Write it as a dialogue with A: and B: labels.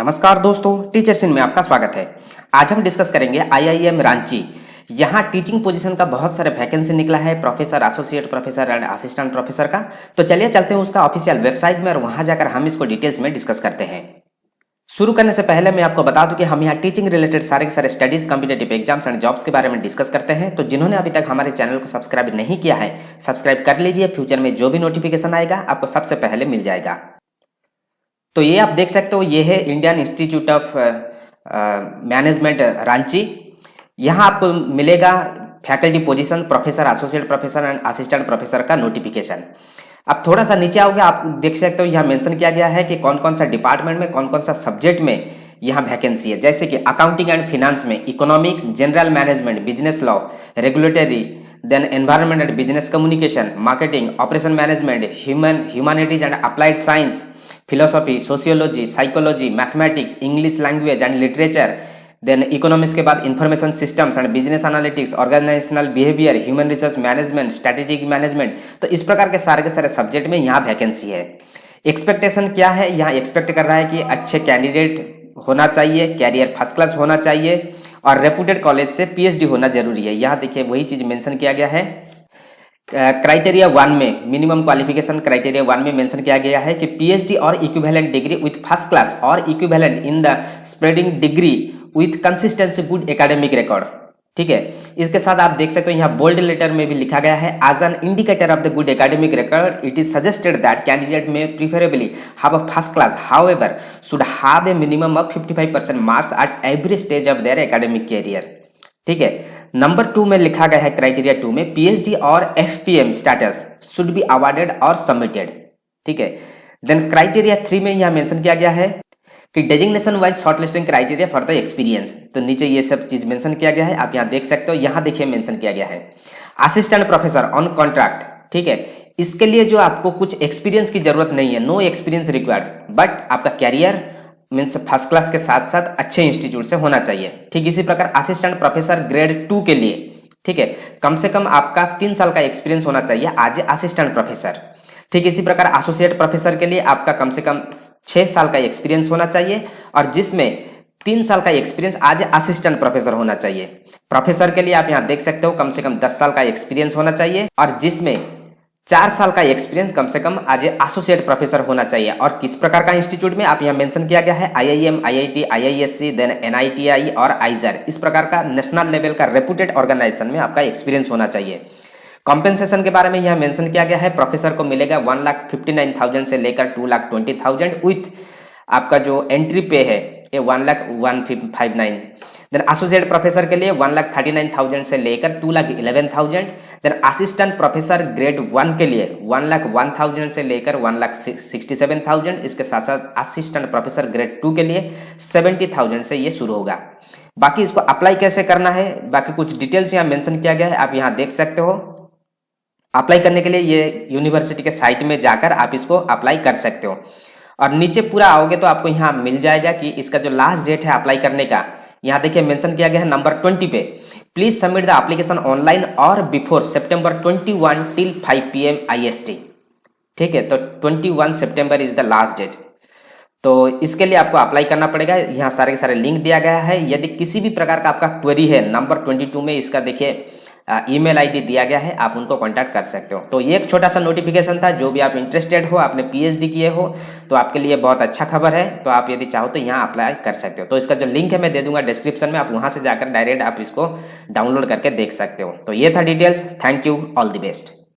A: नमस्कार दोस्तों, teachers in में आपका स्वागत है। आज हम डिस्कस करेंगे आईआईएम रांची। यहाँ टीचिंग पोजीशन का बहुत सारे वैकेंसी निकला है, professor, associate professor and assistant professor का। तो चलिए चलते हैं उसका ऑफिशियल वेबसाइट में और वहां जाकर हम इसको डिटेल्स में डिस्कस करते हैं। शुरू करने से पहले मैं आपको बता दूं कि हम यहाँ टीचिंग रिलेटेड सारे के सारे studies, competitive exams and jobs के बारे में डिस्कस करते हैं। तो जिन्होंने अभी तक हमारे चैनल को सब्सक्राइब नहीं किया है, सब्सक्राइब कर लीजिए। फ्यूचर में जो भी नोटिफिकेशन आएगा आपको सबसे पहले मिल जाएगा। तो ये आप देख सकते हो, ये है Indian institute of management Ranchi. यहाँ आपको मिलेगा faculty position, professor, associate professor and assistant professor का नोटिफिकेशन। अब थोड़ा सा नीचे आओगे, आप देख सकते हो यहाँ मेंशन किया गया है कि कौन कौन सा डिपार्टमेंट में, कौन कौन सा सब्जेक्ट में यहाँ वैकेंसी है। जैसे कि अकाउंटिंग एंड फिनेंस में, economics, general management, business law, regulatory, then environment and business communication, marketing, operation management, humanities and applied science, philosophy, sociology, psychology, mathematics, English language and literature, then economics के बाद information systems and business analytics, organisational behaviour, human resource management, strategic management. तो इस प्रकार के सारे subject में यहाँ vacancy है। एक्सपेक्टेशन क्या है, यहाँ एक्सपेक्ट कर रहा है कि अच्छे कैंडिडेट होना चाहिए, कैरियर फर्स्ट क्लास होना चाहिए और रेपुटेड कॉलेज से पीएचडी होना जरूरी है। यहाँ देखिए वही चीज मेंशन किया गया है। क्राइटेरिया 1 में, मिनिमम क्वालिफिकेशन क्राइटेरिया 1 में मेंशन किया गया है कि पीएचडी और equivalent degree with first class और equivalent in the spreading degree with consistency good academic record. ठीक है, इसके साथ आप देख सकते हो यहाँ बोल्ड लेटर में भी लिखा गया है, as an indicator of the good academic record it is suggested that candidate may preferably have a first class, however should have a minimum of 55% marks at every stage of their academic career. ठीक है, number 2 में लिखा गया है criteria 2 में, PhD और FPM status should be awarded और submitted. ठीक है, देन क्राइटेरिया 3 में यहां मेंशन किया गया है कि designation wise shortlisting criteria for the experience. तो नीचे ये सब चीज मेंशन किया गया है, आप यहां देख सकते हो। यहां देखिए मेंशन किया गया है असिस्टेंट प्रोफेसर ऑन कॉन्ट्रैक्ट। ठीक है, इसके लिए जो आपको कुछ एक्सपीरियंस की जरूरत नहीं है, नो एक्सपीरियंस रिक्वायर्ड, बट आपका कैरियर मीन्स फर्स्ट क्लास के साथ साथ अच्छे इंस्टीट्यूट से होना चाहिए। ठीक इसी प्रकार असिस्टेंट प्रोफेसर ग्रेड 2 के लिए, ठीक है, कम से कम आपका 3 साल का एक्सपीरियंस होना चाहिए एज असिस्टेंट प्रोफेसर। ठीक इसी प्रकार एसोसिएट प्रोफेसर के लिए आपका कम से कम 6 साल का एक्सपीरियंस होना चाहिए और जिसमें 3 साल का एक्सपीरियंस आज असिस्टेंट प्रोफेसर होना चाहिए। प्रोफेसर के लिए आप यहाँ देख सकते हो कम से कम 10 साल का एक्सपीरियंस होना चाहिए और जिसमें 4 साल का एक्सपीरियंस कम से कम आज एसोसिएट प्रोफेसर होना चाहिए। और किस प्रकार का इंस्टीट्यूट में, आप यहाँ मेंशन किया गया है IIM, IIT, IISc, then NITI और आइजर, इस प्रकार का नेशनल लेवल का रेपुटेड ऑर्गेनाइजेशन में आपका एक्सपीरियंस होना चाहिए। कॉम्पेंसेशन के बारे में यहाँ मेंशन किया गया है, प्रोफेसर को मिलेगा 1,59,000 से लेकर 2,20,000 विथ आपका जो एंट्री पे है ये 1,01,59। देन एसोसिएट प्रोफेसर के लिए 1,39,000 से लेकर 2,11,000। देन असिस्टेंट प्रोफेसर ग्रेड 1 के लिए 1,01,000 से लेकर 1,67,000। इसके साथ साथ असिस्टेंट प्रोफेसर ग्रेड 2 के लिए 70,000 से ये शुरू होगा। बाकी इसको अप्लाई कैसे करना है, बाकी कुछ डिटेल्स यहाँ मेंशन किया गया है, आप यहाँ देख सकते हो। अप्लाई करने के लिए ये यूनिवर्सिटी के साइट में जाकर आप इसको अप्लाई कर सकते हो और नीचे पूरा आओगे तो आपको यहाँ मिल जाएगा कि इसका जो लास्ट डेट है अप्लाई करने का, यहाँ देखिए मेंशन किया गया है नंबर 20 पे, please submit the application online और before September 21 till 5 PM IST। ठीक है, तो 21 सितंबर इज द लास्ट डेट। तो इसके लिए आपको अप्लाई करना पड़ेगा। यहाँ सारे के सारे लिंक दिया गया है। यदि किसी भी प्रकार का आपका क्वेरी है, नंबर 22 में इसका देखिए ईमेल आईडी दिया गया है, आप उनको कांटेक्ट कर सकते हो। तो ये एक छोटा सा नोटिफिकेशन था, जो भी आप इंटरेस्टेड हो, आपने पीएचडी किए हो तो आपके लिए बहुत अच्छा खबर है। तो आप यदि चाहो तो यहाँ अप्लाई कर सकते हो। तो इसका जो लिंक है मैं दे दूंगा डिस्क्रिप्शन में, आप वहां से जाकर डायरेक्ट आप इसको डाउनलोड करके देख सकते हो। तो ये था details. Thank you, all the best.